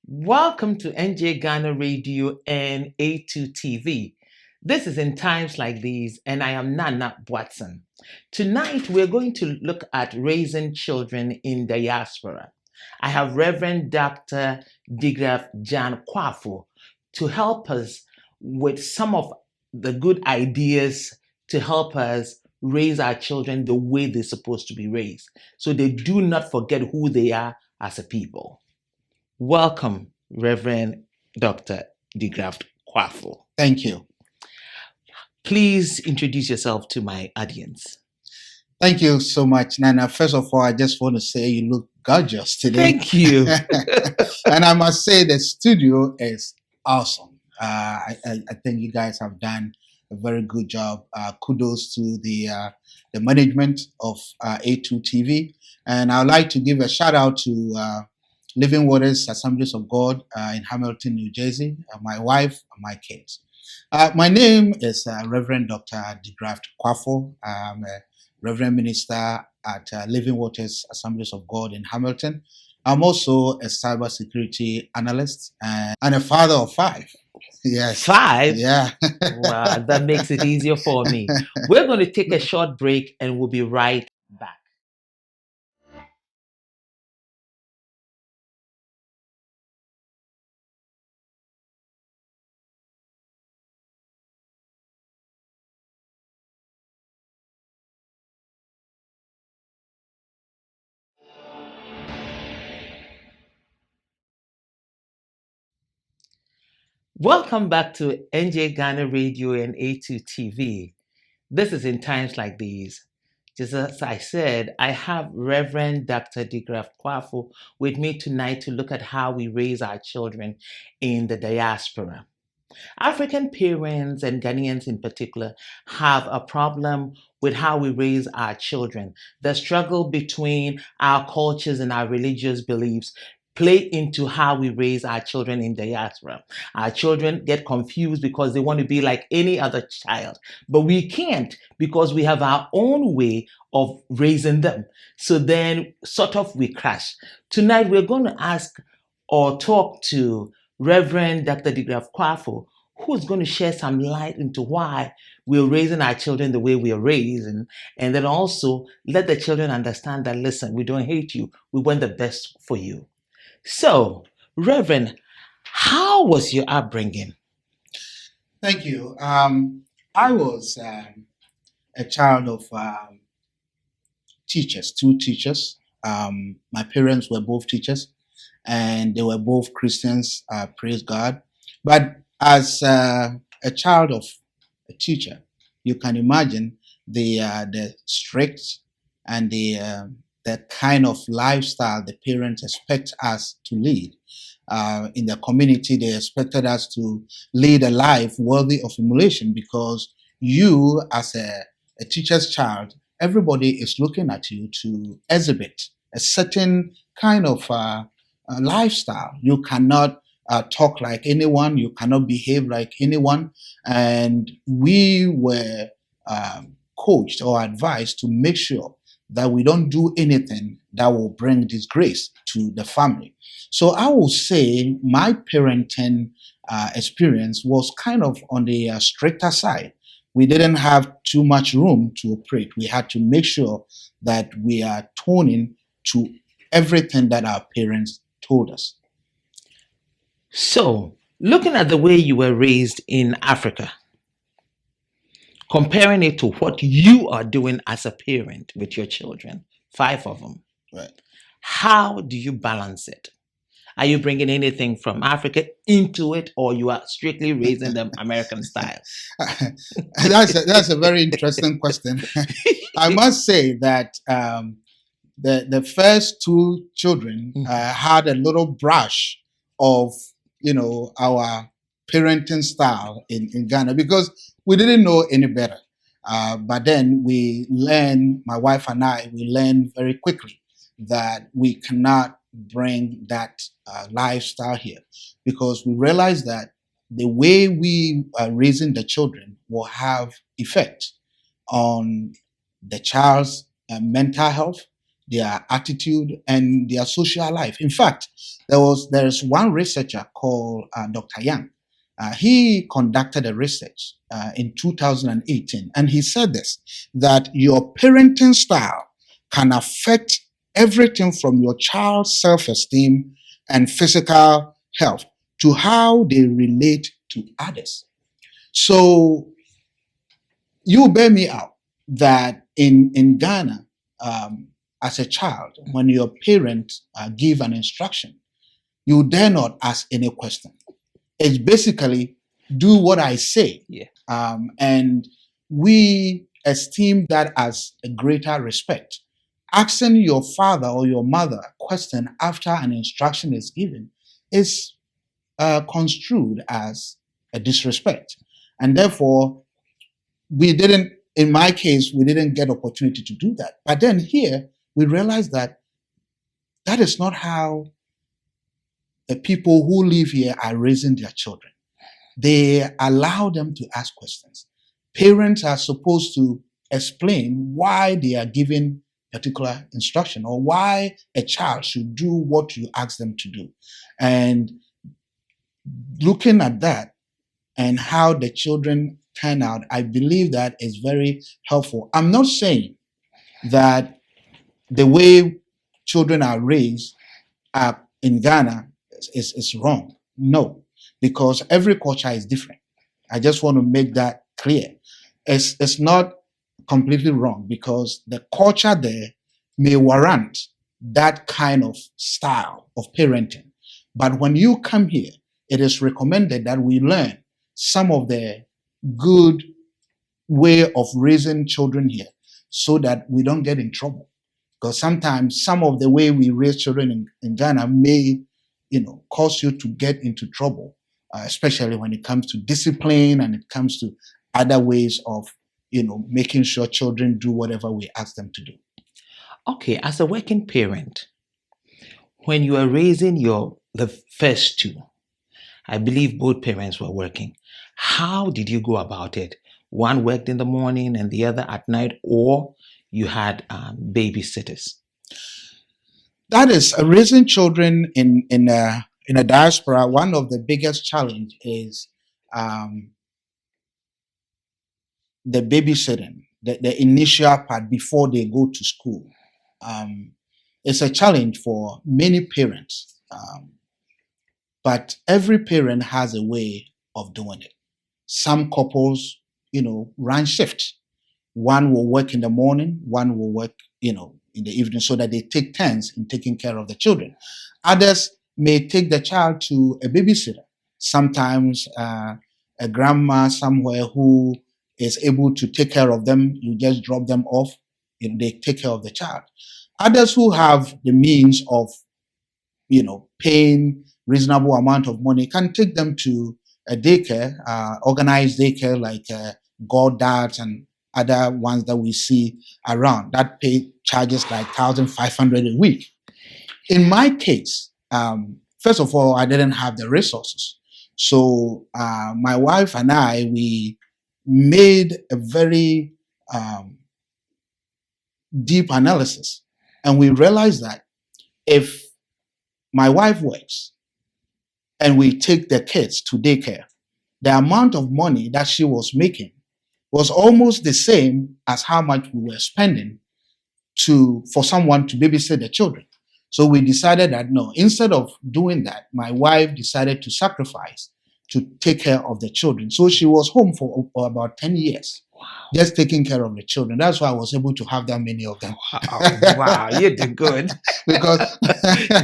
Welcome to NJ Ghana Radio and A2 TV. This is in times like these, and I am Nana Watson. Tonight, we're going to look at raising children in diaspora. I have Reverend Dr. Digraf Jan Kwafu to help us with some of the good ideas to help us raise our children the way they're supposed to be raised, so they do not forget who they are as a people. Welcome, Reverend Dr. DeGraft Quaffle. Thank you. Please introduce yourself to my audience. Thank you so much, Nana. First of all, I just want to say you look gorgeous today. Thank you. And I must say the studio is awesome. I think you guys have done a very good job. Kudos to the management of A2 TV. And I'd like to give a shout out to Living Waters Assemblies of God in Hamilton, New Jersey, my wife, and my kids. My name is Reverend Dr. DeGraft Quaffle. I'm a Reverend Minister at Living Waters Assemblies of God in Hamilton. I'm also a cybersecurity analyst and a father of 5. Yes. 5? Yeah. Wow, that makes it easier for me. We're going to take a short break and we'll be right back. Welcome back to NJ Ghana Radio and A2 TV. This is in times like these. Just as I said, I have Reverend Dr. DeGraff Kwafu with me tonight to look at how we raise our children in the diaspora. African parents and Ghanaians in particular have a problem with how we raise our children. The struggle between our cultures and our religious beliefs play into how we raise our children in diaspora. Our children get confused because they want to be like any other child, but we can't because we have our own way of raising them. So then sort of we crash. Tonight we're going to ask or talk to Reverend Dr. DeGraff Quaffle, who's going to share some light into why we're raising our children the way we are raised, and then also let the children understand that, listen, we don't hate you. We want the best for you. So, Reverend, how was your upbringing? Thank you. I was a child of teachers, 2 teachers. My parents were both teachers, and they were both Christians, praise God. But as a child of a teacher, you can imagine the strict and the kind of lifestyle the parents expect us to lead. In the community, they expected us to lead a life worthy of emulation because you, as a teacher's child, everybody is looking at you to exhibit a certain kind of lifestyle. You cannot talk like anyone, you cannot behave like anyone. And we were coached or advised to make sure that we don't do anything that will bring disgrace to the family. So I will say my parenting experience was kind of on the stricter side. We didn't have too much room to operate. We had to make sure that we are tuning to everything that our parents told us. So, looking at the way you were raised in Africa, comparing it to what you are doing as a parent with your children, 5 of them, Right. How do you balance it? Are you bringing anything from Africa into it, or you are strictly raising them American style? That's a very interesting question. I must say that the first 2 children had a little brush of our parenting style in Ghana because we didn't know any better. But then we learned, my wife and I, we learned very quickly that we cannot bring that lifestyle here because we realized that the way we are raising the children will have effect on the child's mental health, their attitude, and their social life. In fact, there's one researcher called Dr. Yang. He conducted a research in 2018, and he said this, that your parenting style can affect everything from your child's self-esteem and physical health to how they relate to others. So you bear me out that in Ghana, as a child, when your parents give an instruction, you dare not ask any question. It's basically do what I say. Yeah. And we esteem that as a greater respect. Asking your father or your mother a question after an instruction is given is construed as a disrespect. And therefore, in my case, we didn't get opportunity to do that. But then here, we realize that that is not how the people who live here are raising their children. They allow them to ask questions. Parents are supposed to explain why they are giving particular instruction or why a child should do what you ask them to do. And looking at that and how the children turn out, I believe that is very helpful. I'm not saying that the way children are raised in Ghana is wrong. No, because every culture is different. I just want to make that clear. It's not completely wrong because the culture there may warrant that kind of style of parenting. But when you come here, it is recommended that we learn some of the good way of raising children here so that we don't get in trouble. Because sometimes some of the way we raise children in Ghana may, cause you to get into trouble, especially when it comes to discipline and it comes to other ways of, making sure children do whatever we ask them to do. Okay, as a working parent, when you are raising the first two, I believe both parents were working. How did you go about it? One worked in the morning and the other at night, or you had babysitters? That is raising children in a diaspora. One of the biggest challenge is the babysitting, the initial part before they go to school. It's a challenge for many parents, but every parent has a way of doing it. Some couples, run shifts. One will work in the morning, one will work, in the evening, so that they take turns in taking care of the children. Others may take the child to a babysitter. Sometimes a grandma somewhere who is able to take care of them, you just drop them off, they take care of the child. Others who have the means of, paying reasonable amount of money can take them to a daycare, organized daycare like Goddads and other ones that we see around that pay charges like 1,500 a week. In my case, first of all, I didn't have the resources. So my wife and I, we made a very deep analysis. And we realized that if my wife works and we take the kids to daycare, the amount of money that she was making was almost the same as how much we were spending for someone to babysit the children. So we decided that no, instead of doing that, my wife decided to sacrifice to take care of the children. So she was home for about 10 years, just taking care of the children. That's why I was able to have that many of them. Wow, you did good. because,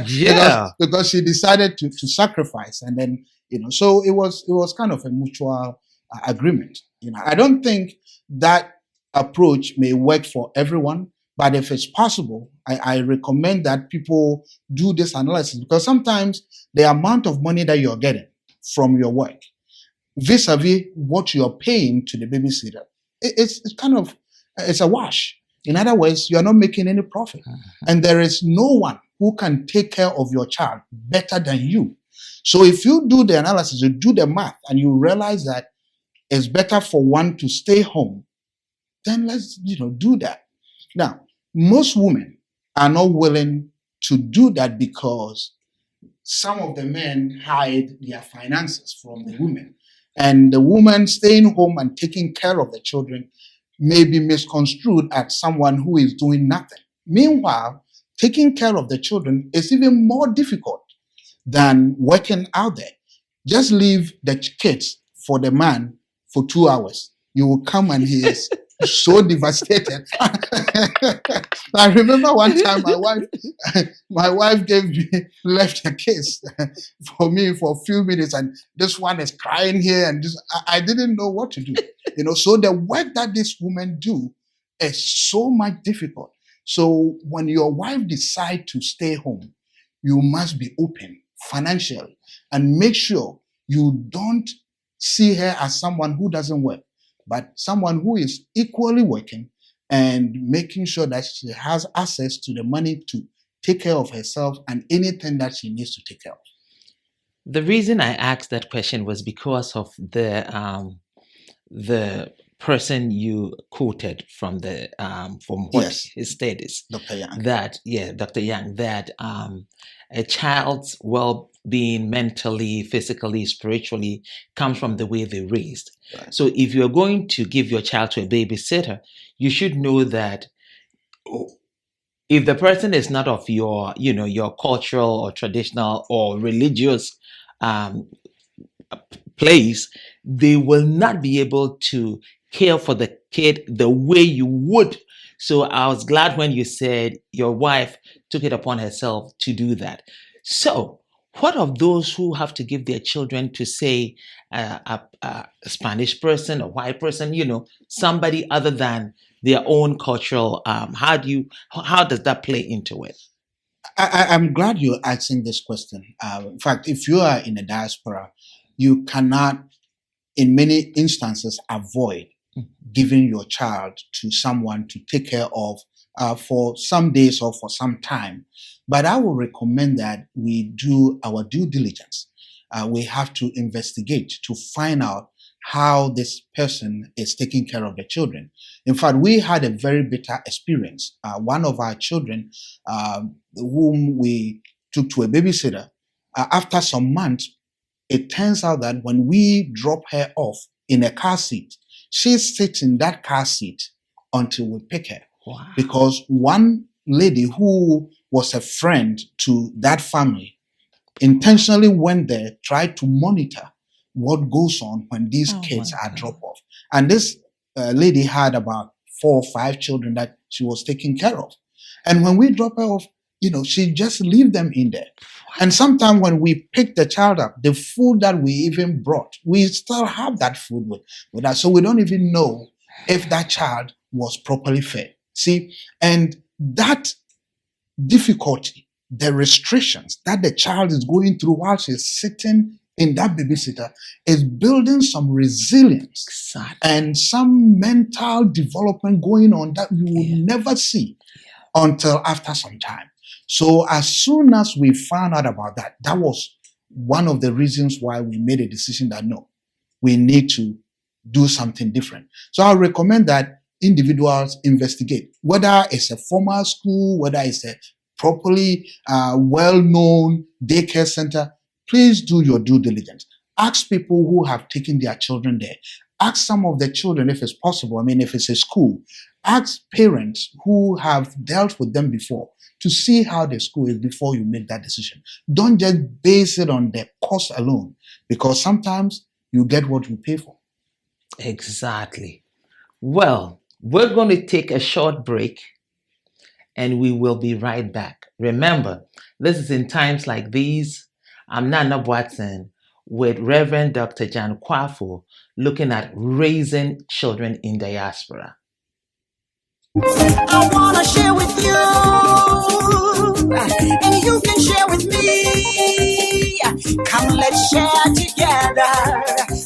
Yeah. because she decided to sacrifice. And then, so it was kind of a mutual agreement. I don't think that approach may work for everyone, but if it's possible, I recommend that people do this analysis, because sometimes the amount of money that you're getting from your work vis-a-vis what you're paying to the babysitter, it's a wash. In other words, you're not making any profit. And there is no one who can take care of your child better than you. So if you do the analysis, you do the math, and you realize that it's better for one to stay home, then let's do that. Now, most women are not willing to do that because some of the men hide their finances from the women. And the woman staying home and taking care of the children may be misconstrued as someone who is doing nothing. Meanwhile, taking care of the children is even more difficult than working out there. Just leave the kids for the man for 2 hours. You will come and he is so devastated. I remember one time my wife left the kids for me for a few minutes, and this one is crying here, and I didn't know what to do. So the work that this woman do is so much difficult. So when your wife decide to stay home, you must be open financially and make sure you don't see her as someone who doesn't work, but someone who is equally working and making sure that she has access to the money to take care of herself and anything that she needs to take care of. The reason I asked that question was because of the person you quoted from what Yes. his status, Dr. Young. Dr. Young, that a child's well-being mentally, physically, spiritually comes from the way they're raised. Right. So if you're going to give your child to a babysitter, you should know that if the person is not of your cultural or traditional or religious place, they will not be able to care for the kid the way you would. So I was glad when you said your wife took it upon herself to do that. So what of those who have to give their children to, say, a Spanish person, a white person, somebody other than their own cultural? How does that play into it? I'm glad you're asking this question. In fact, if you are in a diaspora, you cannot, in many instances, avoid giving your child to someone to take care of for some days or for some time. But I would recommend that we do our due diligence. We have to investigate to find out how this person is taking care of the children. In fact, we had a very bitter experience. One of our children, whom we took to a babysitter, after some months, it turns out that when we drop her off in a car seat, she sits in that car seat until we pick her. Wow. Because one lady who was a friend to that family intentionally went there, tried to monitor what goes on when these kids are dropped off. And this lady had about 4 or 5 children that she was taking care of. And when we drop her off, she just leave them in there. And sometimes when we pick the child up, the food that we even brought, we still have that food with us. So we don't even know if that child was properly fed. See, and that difficulty, the restrictions that the child is going through while she's sitting in that babysitter is building some resilience. Exactly. And some mental development going on that you will never see until after some time. So as soon as we found out about that, that was one of the reasons why we made a decision that no, we need to do something different. So I recommend that individuals investigate, whether it's a formal school, whether it's a properly well-known daycare center. Please do your due diligence. Ask people who have taken their children there. Ask some of the children if it's possible. I mean, if it's a school, ask parents who have dealt with them before to see how the school is before you make that decision. Don't just base it on the cost alone, because sometimes you get what you pay for. Exactly. Well, we're going to take a short break and we will be right back. Remember, this is in times like these. I'm Nana Watson with Reverend Dr. John Kwafu looking at raising children in diaspora. I wanna share with you, and you can share with me. Come, let's share together.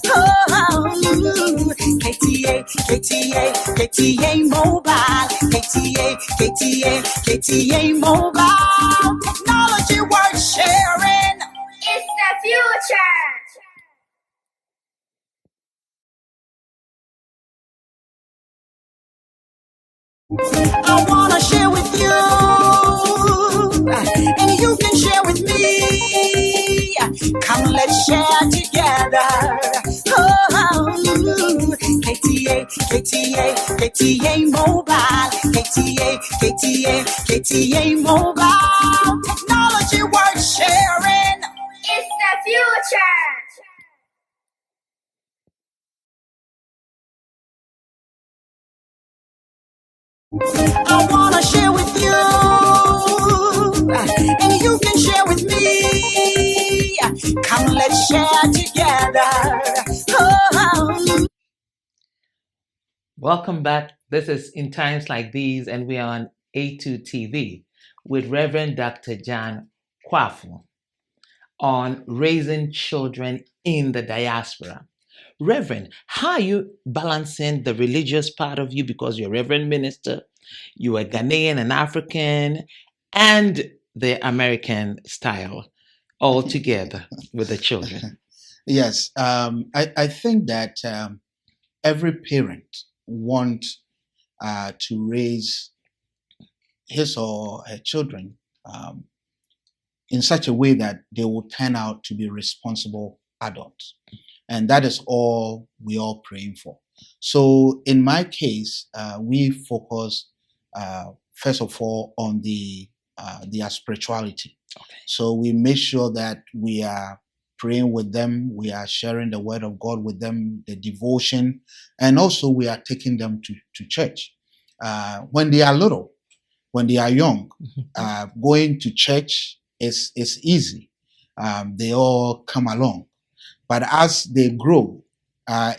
Oh, KTA Mobile, KTA Mobile. Technology worth sharing. It's the future. I wanna share with you, together. Oh, KTA Mobile, KTA Mobile. Technology worth sharing. It's the future. I wanna share with you, and you can share with me. Come, let's share together. Oh. Welcome back. This is In Times Like These, and we are on A2 TV with Reverend Dr. John Kwafu on raising children in the diaspora. Reverend, how are you balancing the religious part of you because you're a Reverend minister, you are Ghanaian and African, and the American style all together with the children? Yes, I think that every parent wants to raise his or her children in such a way that they will turn out to be responsible adults. And that is all we are praying for. So in my case, we focus first of all on their spirituality. Okay. So we make sure that we are praying with them, we are sharing the word of God with them, the devotion, and also we are taking them to church. When they are little, when they are young, going to church is easy. They all come along. But as they grow,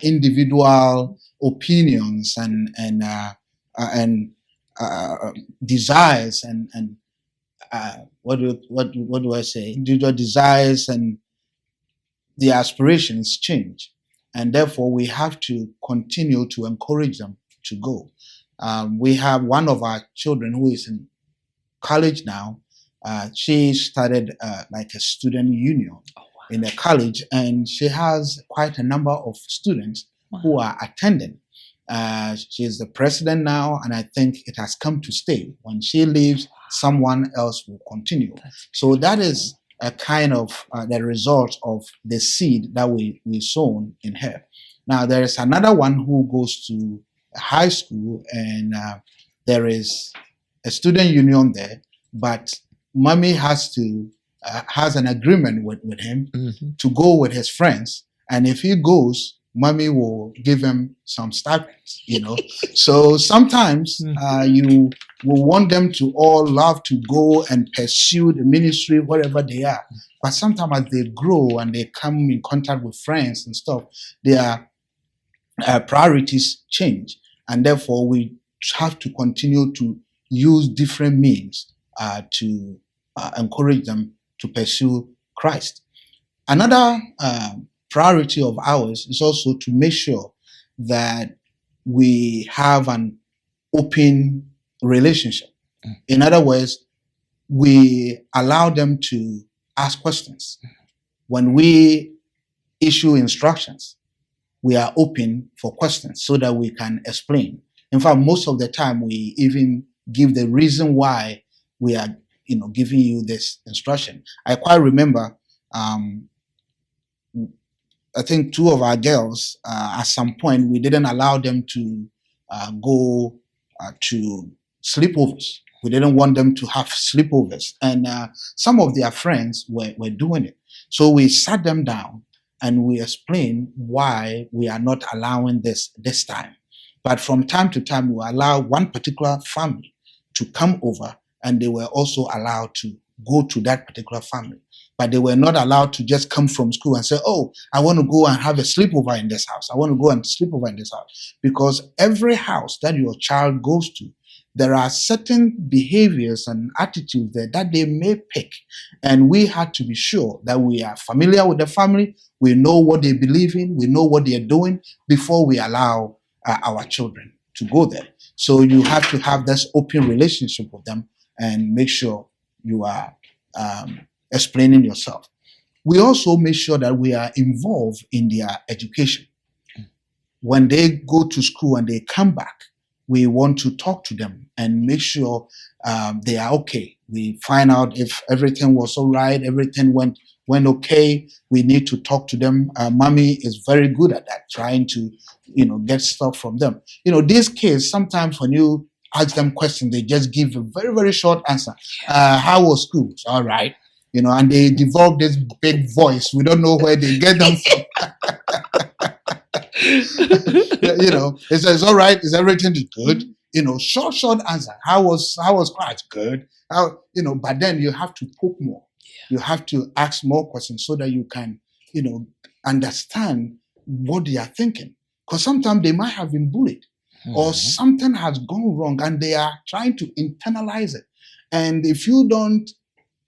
individual opinions and desires and what do I say? Individual desires and their aspirations change, and therefore we have to continue to encourage them to go. We have one of our children who is in college now. She started like a student union in a college, and she has quite a number of students who are attending. She is the president now, and I think it has come to stay. When she leaves, someone else will continue. So that is a kind of the result of the seed that we sown in her. Now there is another one who goes to high school, and there is a student union there, but mommy has an agreement with him to go with his friends, and if he goes, mommy will give him some stipends, So sometimes you will want them to all love to go and pursue the ministry wherever they are, but sometimes as they grow and they come in contact with friends and stuff, their priorities change, and therefore we have to continue to use different means to encourage them to pursue Christ. Another priority of ours is also to make sure that we have an open relationship. In other words, we allow them to ask questions. When we issue instructions, we are open for questions so that we can explain. In fact, most of the time we even give the reason why we are giving you this instruction. I quite remember I think two of our girls, at some point, we didn't allow them to go to sleepovers. We didn't want them to have sleepovers. And some of their friends were doing it. So we sat them down and we explained why we are not allowing this time. But from time to time, we allow one particular family to come over, and they were also allowed to go to that particular family. But they were not allowed to just come from school and say, oh, I want to go and have a sleepover in this house. I want to go and sleep over in this house. Because every house that your child goes to, there are certain behaviors and attitudes there that they may pick. And we had to be sure that we are familiar with the family. We know what they believe in. We know what they are doing before we allow our children to go there. So you have to have this open relationship with them and make sure you are explaining yourself. We also make sure that we are involved in their education. When they go to school and they come back, we want to talk to them and make sure they are okay. We find out if everything was all right, everything went when okay, we need to talk to them. Mommy is very good at that, trying to, get stuff from them. These kids, sometimes when you ask them questions, they just give a very, very short answer. How was school? All right. And they develop this big voice. We don't know where they get them from. It's all right. Is everything good? Short answer. How was class? Good. But then you have to poke more. You have to ask more questions so that you can, understand what they are thinking. Because sometimes they might have been bullied or something has gone wrong and they are trying to internalize it. And if you don't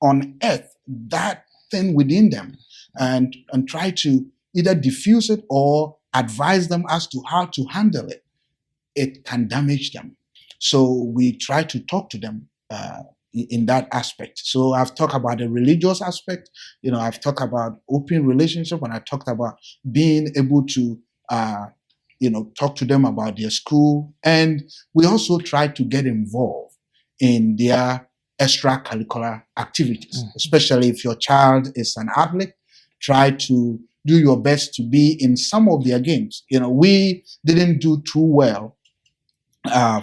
unearth that thing within them and try to either diffuse it or advise them as to how to handle it, it can damage them. So we try to talk to them in that aspect. So I've talked about the religious aspect. I've talked about open relationship, and I talked about being able to, talk to them about their school. And we also try to get involved in their extracurricular activities, especially if your child is an athlete. Try to do your best to be in some of their games. We didn't do too well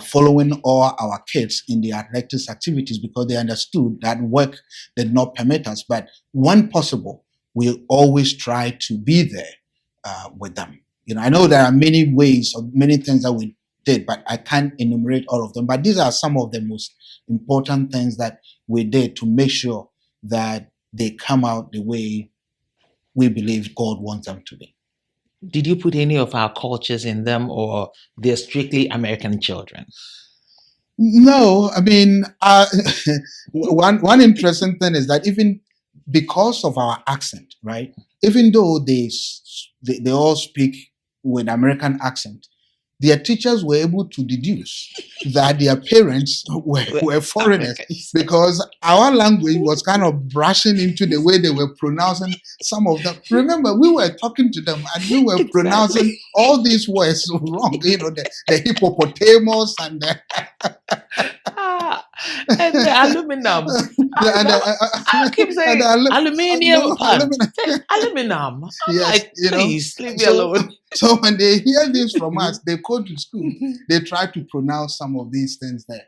following all our kids in the athletics activities because they understood that work did not permit us. But when possible, we always try to be there with them. I know there are many ways or many things that we did, but I can't enumerate all of them. But these are some of the most important things that we did to make sure that they come out the way we believe God wants them to be. Did you put any of our cultures in them, or they're strictly American children? No, I mean, one interesting thing is that even because of our accent, right? Even though they all speak with American accent, their teachers were able to deduce that their parents were foreigners because our language was kind of brushing into the way they were pronouncing some of them. Remember, we were talking to them and we were pronouncing all these words wrong. The hippopotamus and the... and the aluminum. I keep saying aluminium. Aluminum. I'm yes, like, please leave me alone. So when they hear this from us, they go to school. They try to pronounce some of these things there.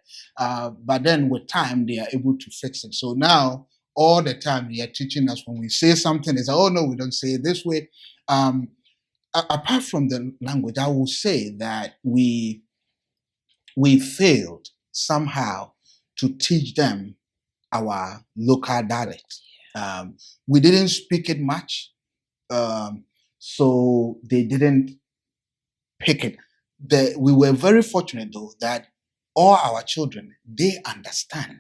But then with time, they are able to fix it. So now, all the time, they are teaching us when we say something, they say, oh, no, we don't say it this way. Apart from the language, I will say that we failed somehow to teach them our local dialect. We didn't speak it much. So they didn't pick it. We were very fortunate, though, that all our children, they understand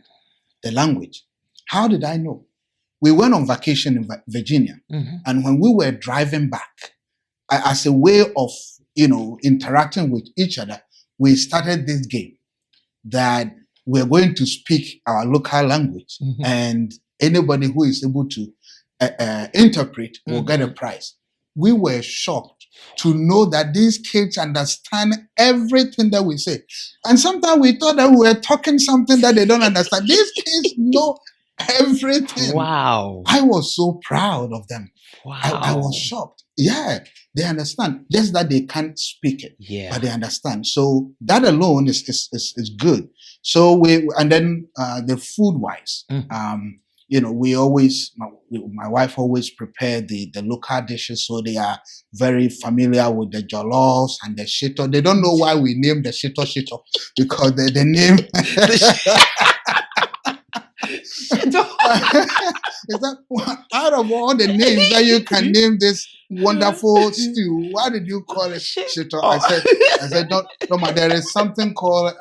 the language. How did I know? We went on vacation in Virginia, and when we were driving back, as a way of interacting with each other, we started this game that we're going to speak our local language, and anybody who is able to interpret will get a prize. We were shocked to know that these kids understand everything that we say. And sometimes we thought that we were talking something that they don't understand. These kids know everything. Wow. I was so proud of them. Wow. I was shocked. Yeah, they understand. Just that they can't speak it, Yeah. but they understand. So that alone is good. So then the food wise, we always, my wife always prepared the local dishes, so they are very familiar with the jollofs and the shito. They don't know why we named the shito because the name. Is that out of all the names that you can name this wonderful stew? Why did you call it shito? I said, no, there is something called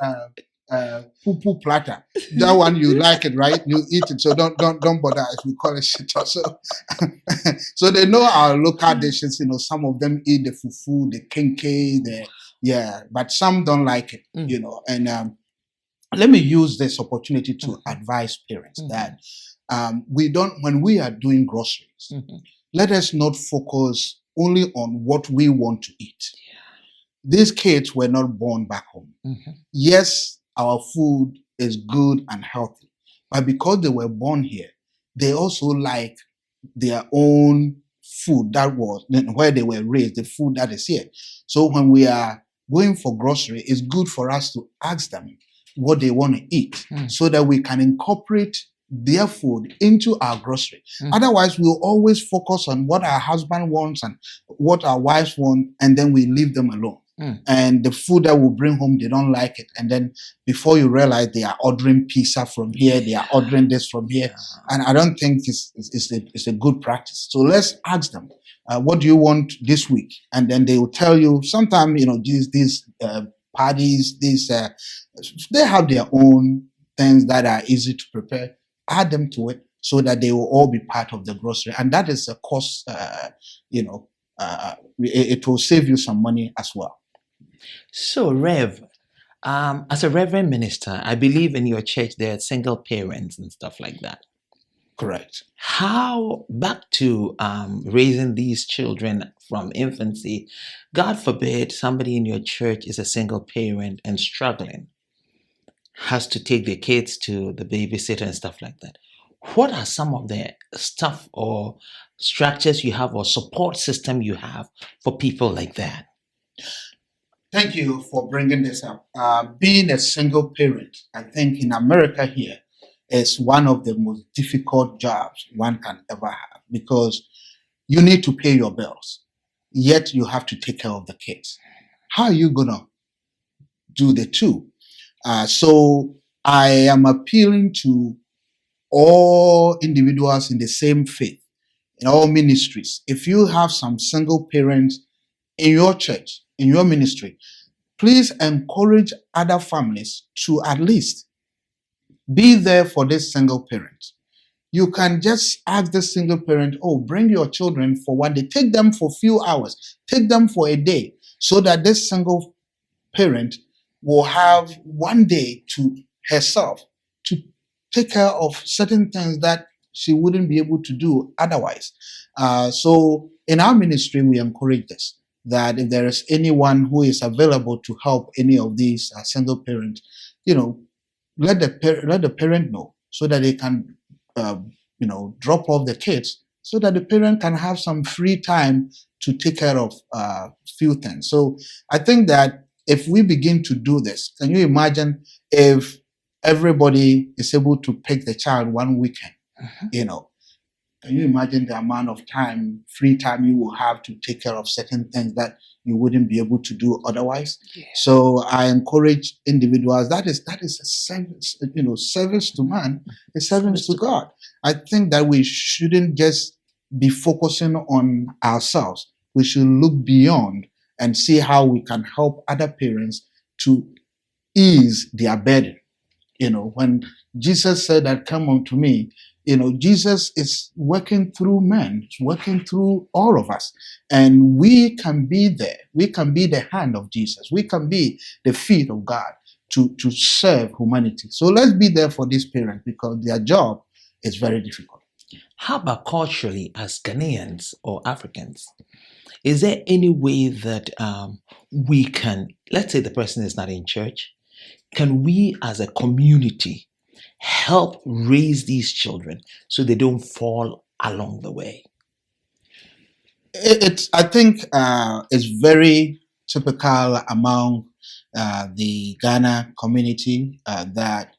poo platter. That one you like it, right? You eat it, so don't bother if we call it shito. So they know our local dishes. Some of them eat the fufu, the kenke, but some don't like it. And let me use this opportunity to advise parents that when we are doing groceries, let us not focus only on what we want to eat. These kids were not born back home. Yes, our food is good and healthy, but because they were born here, they also like their own food that was where they were raised, the food that is here. So when we are going for grocery, it's good for us to ask them what they want to eat so that we can incorporate their food into our grocery. Otherwise, we'll always focus on what our husband wants and what our wives want, and then we leave them alone. And the food that we bring home, they don't like it. And then before you realize, they are ordering pizza from here, they are ordering this from here. And I don't think it's a good practice. So let's ask them, what do you want this week? And then they will tell you. Sometimes, these parties, they have their own things that are easy to prepare. Add them to it so that they will all be part of the grocery. And that is a cost, it will save you some money as well. So, Rev, as a reverend minister, I believe in your church there are single parents and stuff like that. Correct. How, back to raising these children from infancy, God forbid somebody in your church is a single parent and struggling, has to take their kids to the babysitter and stuff like that. What are some of the stuff or structures you have or support system you have for people like that? Thank you for bringing this up. Being a single parent, I think in America here, is one of the most difficult jobs one can ever have, because you need to pay your bills, yet you have to take care of the kids. How are you going to do the two? So I am appealing to all individuals in the same faith, in all ministries. If you have some single parents in your church, in your ministry, please encourage other families to at least be there for this single parent. You can just ask the single parent, bring your children for one day. Take them for a few hours. Take them for a day, so that this single parent will have one day to herself to take care of certain things that she wouldn't be able to do otherwise. So in our ministry, we encourage this, that if there is anyone who is available to help any of these single parents, let the parent know, so that they can, drop off the kids, so that the parent can have some free time to take care of few things. So I think that if we begin to do this, can you imagine if everybody is able to pick the child one weekend? Can you imagine the amount of time, free time you will have to take care of certain things that you wouldn't be able to do otherwise? Yeah. So I encourage individuals, that is a service, service to man, a service to God. I think that we shouldn't just be focusing on ourselves. We should look beyond and see how we can help other parents to ease their burden. When Jesus said that, come unto me, Jesus is working through men, working through all of us. And we can be there. We can be the hand of Jesus. We can be the feet of God to serve humanity. So let's be there for these parents, because their job is very difficult. How about culturally, as Ghanaians or Africans? Is there any way that we can, let's say the person is not in church, can we as a community help raise these children so they don't fall along the way? I think it's very typical among the Ghana community that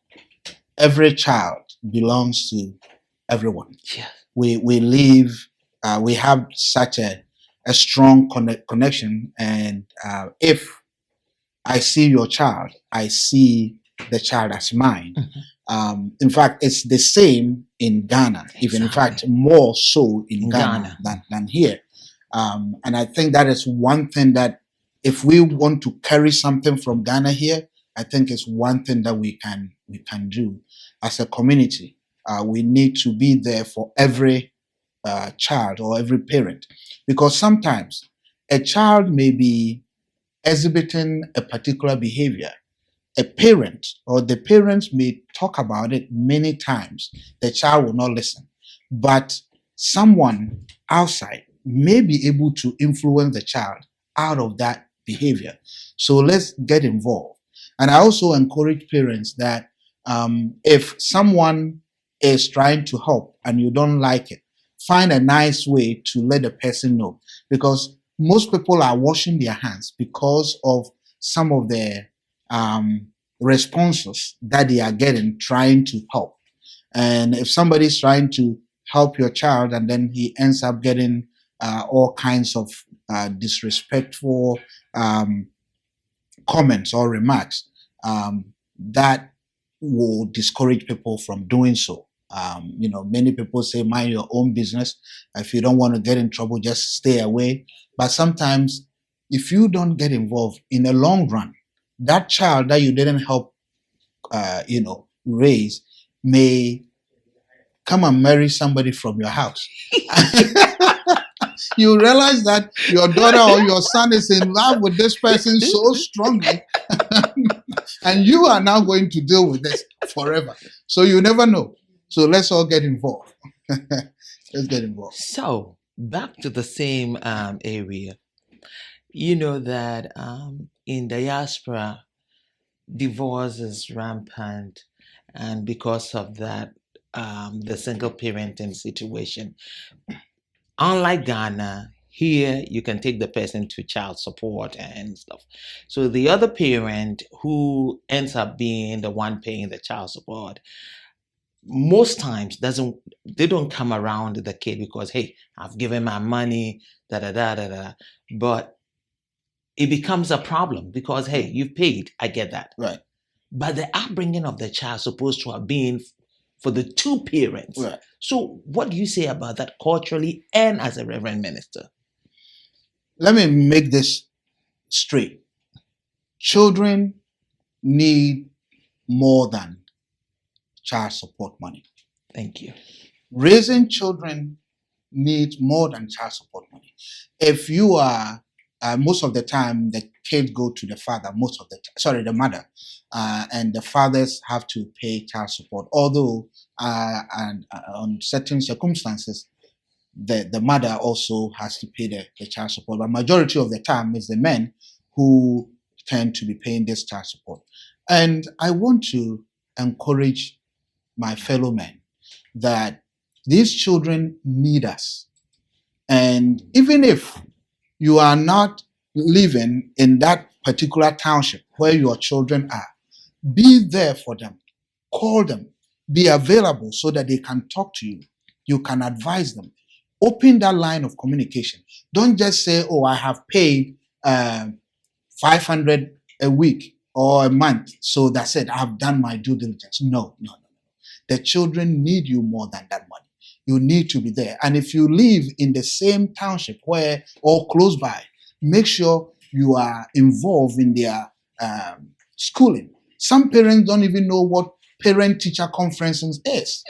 every child belongs to everyone. Yeah. We live, we have such a strong connection, and if I see your child, I see the child as mine. In fact, it's the same in Ghana, even in fact more so in Ghana than here. And I think that is one thing that, if we want to carry something from Ghana here, I think it's one thing that we can do as a community. We need to be there for every child or every parent, because sometimes a child may be exhibiting a particular behavior. A parent or the parents may talk about it many times. The child will not listen, but someone outside may be able to influence the child out of that behavior. So let's get involved. And I also encourage parents that if someone is trying to help and you don't like it, find a nice way to let the person know, because most people are washing their hands because of some of the responses that they are getting trying to help. And if somebody's trying to help your child and then he ends up getting all kinds of disrespectful comments or remarks, that will discourage people from doing so. Many people say, mind your own business. If you don't want to get in trouble, just stay away. But sometimes, if you don't get involved in the long run, that child that you didn't help, raise may come and marry somebody from your house. You realize that your daughter or your son is in love with this person so strongly, and you are now going to deal with this forever. So you never know. So let's all get involved. Let's get involved. So back to the same area. You know that in diaspora, divorce is rampant, and because of that, the single parenting situation. Unlike Ghana, here you can take the person to child support and stuff. So the other parent who ends up being the one paying the child support most times they don't come around the kid because, hey, I've given my money, da da da da da. But it becomes a problem because, hey, you've paid, I get that. Right. But the upbringing of the child is supposed to have been for the two parents. Right. So what do you say about that culturally and as a reverend minister? Let me make this straight. Children need more than child support money. Thank you. Raising children needs more than child support money. If you are, most of the time, the kids go to the father, the mother, and the fathers have to pay child support. Although, on certain circumstances, the mother also has to pay the child support. But majority of the time, it's the men who tend to be paying this child support. And I want to encourage my fellow men that these children need us. And even if you are not living in that particular township where your children are, be there for them. Call them. Be available so that they can talk to you. You can advise them. Open that line of communication. Don't just say, oh, I have paid 500 a week or a month, so that's it. I've done my due diligence. No. The children need you more than that money. You need to be there. And if you live in the same township or close by, make sure you are involved in their schooling. Some parents don't even know what parent-teacher conferences is.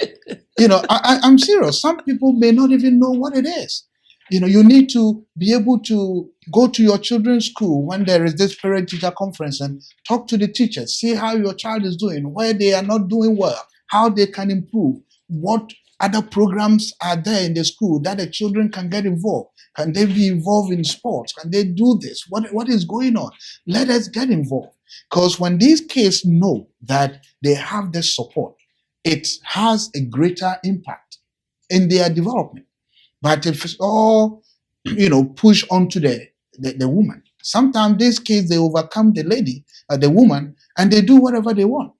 I'm serious. Some people may not even know what it is. You need to be able to go to your children's school when there is this parent-teacher conference and talk to the teachers, see how your child is doing, where they are not doing well, how they can improve, what other programs are there in the school that the children can get involved. Can they be involved in sports? Can they do this? What is going on? Let us get involved. Because when these kids know that they have this support, it has a greater impact in their development. But if it's all, push onto the woman, sometimes these kids, they overcome the lady, the woman, and they do whatever they want.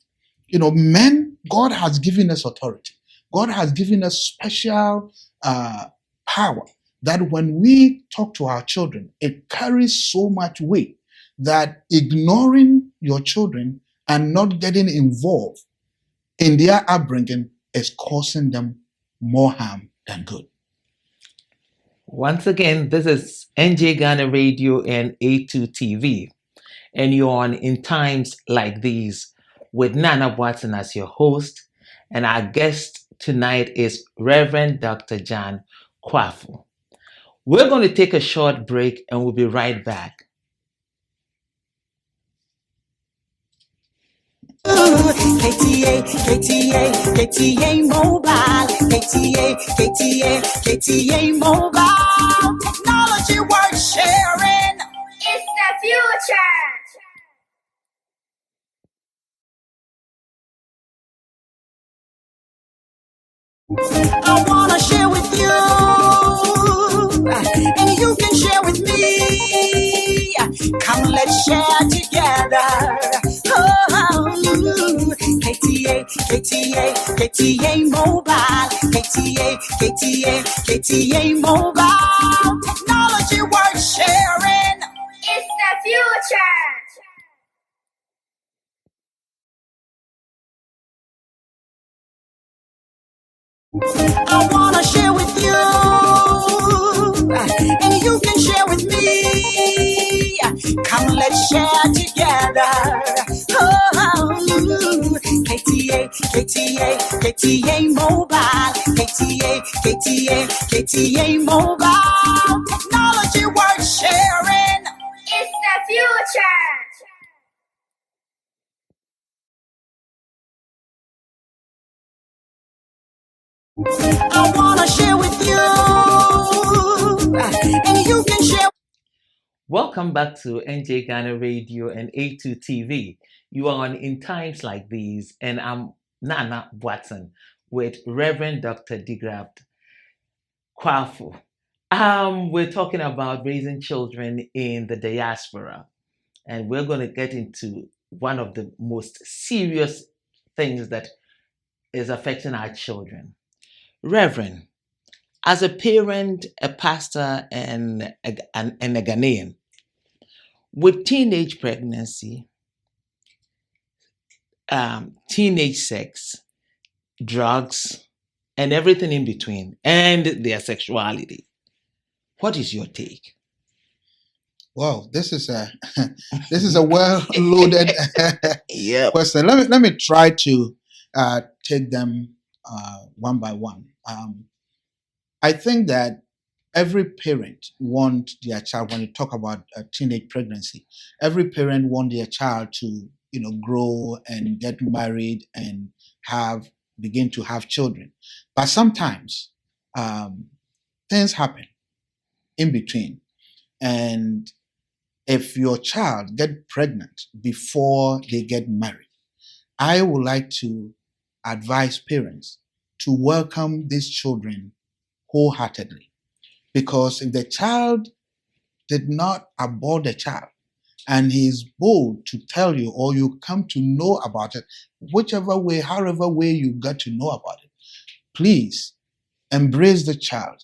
Men, God has given us authority. God has given us special power that when we talk to our children, it carries so much weight that ignoring your children and not getting involved in their upbringing is causing them more harm than good. Once again, this is NJ Ghana Radio and A2 TV, and you're on In Times Like These with Nana Watson as your host, and our guest tonight is Reverend Dr. John Kwafu. We're going to take a short break and we'll be right back. KTA Mobile, KTA Mobile, technology worth sharing. It's the future. I wanna share with you let's share together. Oh, KTA Mobile, KTA Mobile. Technology worth sharing. It's the future. I wanna share with you, and you can share with me. Come, let's share together. Oh, KTA Mobile, KTA Mobile. Technology worth sharing. It's the future. I wanna share with you, and you can share. Welcome back to NJ Ghana Radio and A2 TV. You are on In Times Like These, and I'm Nana Watson with Reverend Dr. Digraft Kwafu. We're talking about raising children in the diaspora, and we're going to get into one of the most serious things that is affecting our children. Reverend, as a parent, a pastor, and a Ghanaian, with teenage pregnancy, teenage sex, drugs, and everything in between, and their sexuality, what is your take? Well, this is a this is a well loaded Yep. question. Let me try to take them one by one. I think that every parent wants their child, when you talk about teenage pregnancy, every parent wants their child to grow and get married and begin to have children. But sometimes things happen in between, and if your child get pregnant before they get married, I would like to advise parents to welcome these children wholeheartedly. Because if the child did not abort the child and he is bold to tell you, or you come to know about it, whichever way, however way you got to know about it, please embrace the child.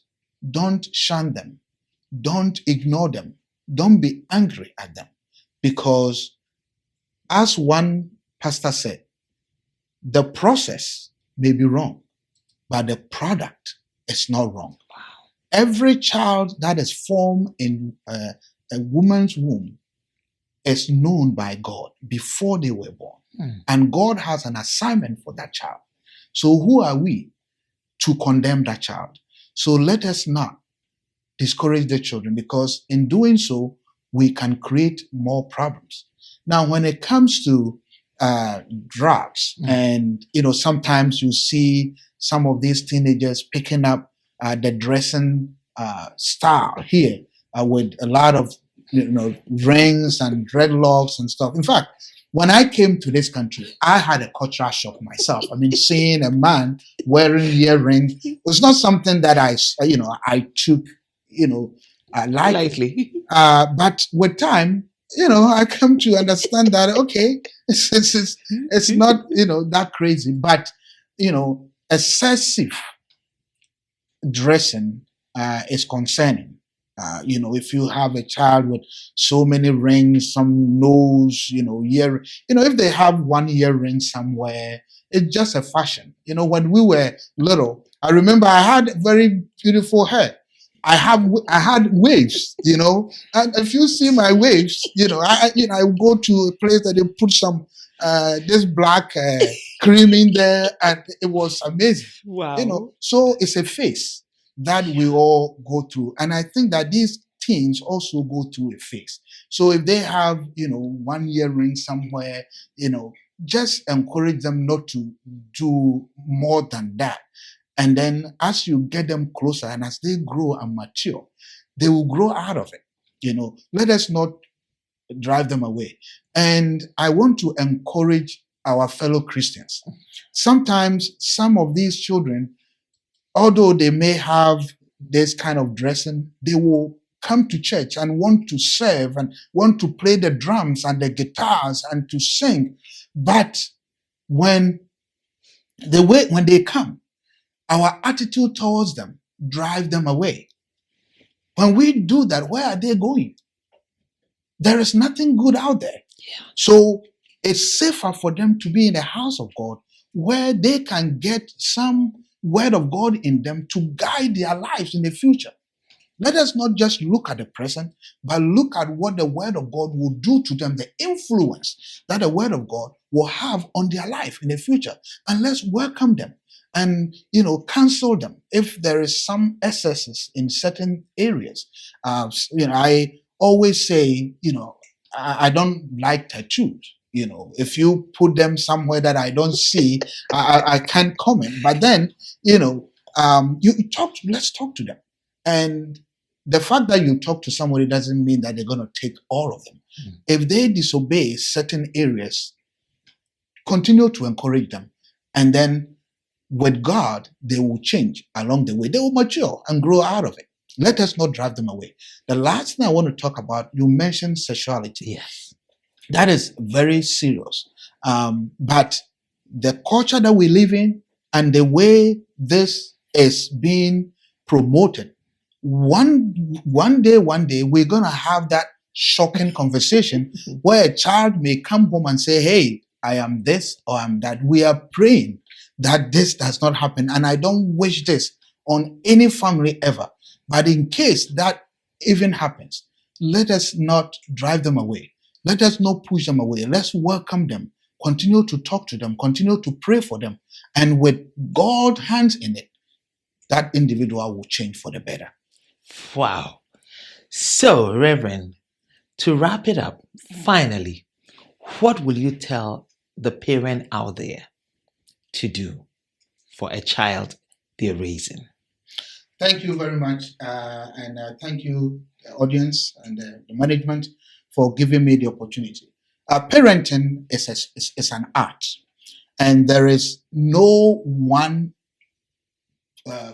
Don't shun them. Don't ignore them. Don't be angry at them. Because as one pastor said, the process may be wrong, but the product is not wrong. Every child that is formed in a woman's womb is known by God before they were born. And God has an assignment for that child. So who are we to condemn that child? So let us not discourage the children, because in doing so, we can create more problems. Now, when it comes to drugs, and sometimes you see some of these teenagers picking up the dressing style here with a lot of rings and dreadlocks and stuff. In fact, when I came to this country, I had a cultural shock myself. I mean, seeing a man wearing earrings was not something that I took lightly. But with time, I come to understand that okay, it's not that crazy, but excessive dressing is concerning. If you have a child with so many rings, some nose, if they have one earring somewhere, it's just a fashion. When we were little, I remember I had very beautiful hair. I had waves, and if you see my waves, I go to a place that they put some this black cream in there, and it was amazing. Wow. So it's a phase that we all go through, and I think that these teens also go through a phase. So if they have one earring somewhere, just encourage them not to do more than that. And then as you get them closer and as they grow and mature, they will grow out of it. Let us not drive them away. And I want to encourage our fellow Christians. Sometimes some of these children, although they may have this kind of dressing, they will come to church and want to serve and want to play the drums and the guitars and to sing. But when they come, our attitude towards them drive them away. When we do that, where are they going? There is nothing good out there. Yeah. So it's safer for them to be in the house of God where they can get some word of God in them to guide their lives in the future. Let us not just look at the present, but look at what the word of God will do to them, the influence that the word of God will have on their life in the future. And let's welcome them and, counsel them if there is some excesses in certain areas. I always say, I don't like tattoos. If you put them somewhere that I don't see, I can't comment. But then, let's talk to them. And the fact that you talk to somebody doesn't mean that they're going to take all of them. If they disobey certain areas, continue to encourage them. And then with God, they will change along the way. They will mature and grow out of it. Let us not drive them away. The last thing I want to talk about, you mentioned sexuality. Yes. That is very serious. But the culture that we live in and the way this is being promoted, one day, we're going to have that shocking conversation where a child may come home and say, hey, I am this or I'm that. We are praying that this does not happen. And I don't wish this on any family ever. But in case that even happens, let us not drive them away. Let us not push them away. Let's welcome them, continue to talk to them, continue to pray for them. And with God's hands in it, that individual will change for the better. Wow. So, Reverend, to wrap it up, finally, what will you tell the parent out there to do for a child they're raising? Thank you very much. And thank you, the audience and the management, for giving me the opportunity. Parenting is an art, and there is no one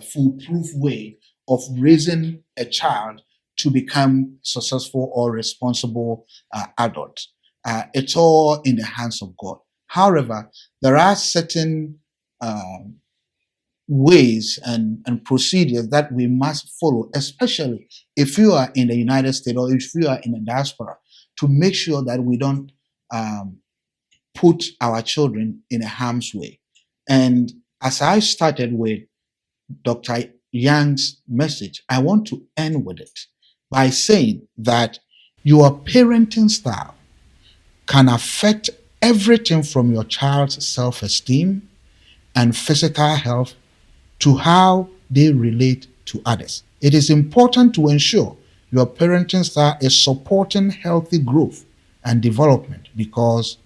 foolproof way of raising a child to become successful or responsible adult. It's all in the hands of God. However, there are certain ways and procedures that we must follow, especially if you are in the United States or if you are in the diaspora, to make sure that we don't put our children in a harm's way. And as I started with Dr. Young's message, I want to end with it by saying that your parenting style can affect everything from your child's self-esteem and physical health to how they relate to others. It is important to ensure your parenting style is supporting healthy growth and development, because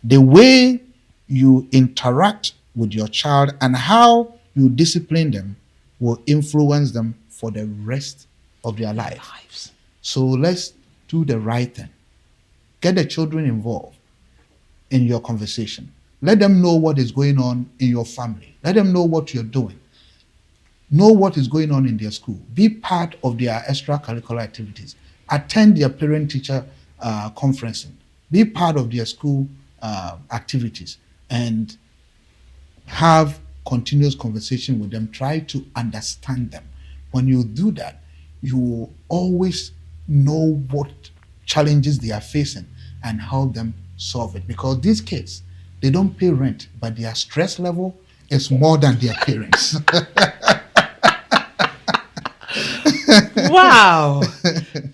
the way you interact with your child and how you discipline them will influence them for the rest of their lives. So let's do the right thing. Get the children involved in your conversation. Let them know what is going on in your family. Let them know what you're doing. Know what is going on in their school. Be part of their extracurricular activities. Attend their parent-teacher conferencing. Be part of their school activities and have continuous conversation with them. Try to understand them. When you do that, you will always know what challenges they are facing and help them solve it. Because these kids, they don't pay rent, but their stress level is more than their parents. Wow.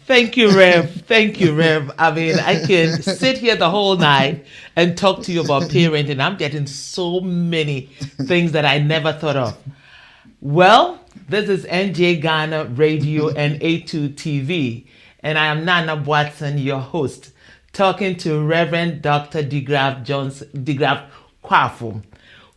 Thank you, Rev. Thank you, Rev. I mean, I can sit here the whole night and talk to you about parenting. I'm getting so many things that I never thought of. Well, this is NJ Ghana Radio and A2 TV, and I am Nana Watson, your host, talking to Reverend Dr. DeGraff Kwafu,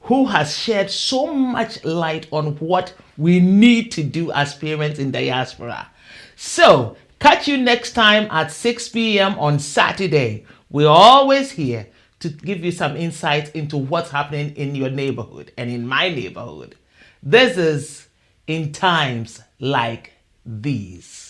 who has shed so much light on what we need to do as parents in diaspora. So, catch you next time at 6 p.m. on Saturday. We're always here to give you some insights into what's happening in your neighborhood and in my neighborhood. This is In Times Like These.